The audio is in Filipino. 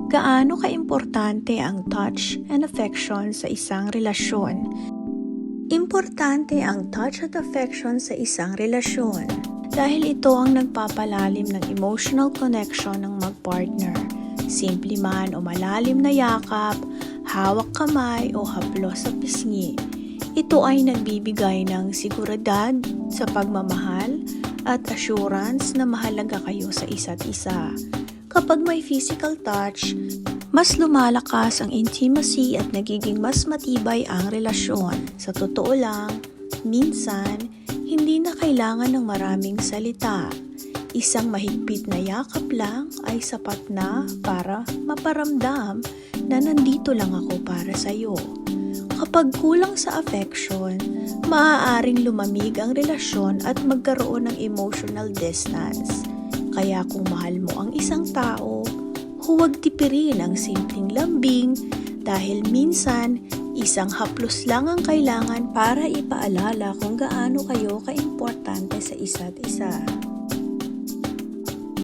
Gaano kaimportante ang touch and affection sa isang relasyon? Importante ang touch at affection sa isang relasyon dahil ito ang nagpapalalim ng emotional connection ng mag-partner. Simple man o malalim na yakap, hawak kamay o haplos sa pisngi. Ito ay nagbibigay ng seguridad sa pagmamahal at assurance na mahalaga kayo sa isa't isa. Kapag may physical touch, mas lumalakas ang intimacy at nagiging mas matibay ang relasyon. Sa totoo lang, minsan, hindi na kailangan ng maraming salita. Isang mahigpit na yakap lang ay sapat na para maparamdam na nandito lang ako para sa'yo. Kapag kulang sa affection, maaaring lumamig ang relasyon at magkaroon ng emotional distance. Kaya kung mahal mo ang isang tao, huwag tipirin ang simpleng lambing dahil minsan isang haplos lang ang kailangan para ipaalala kung gaano kayo kaimportante sa isa't isa.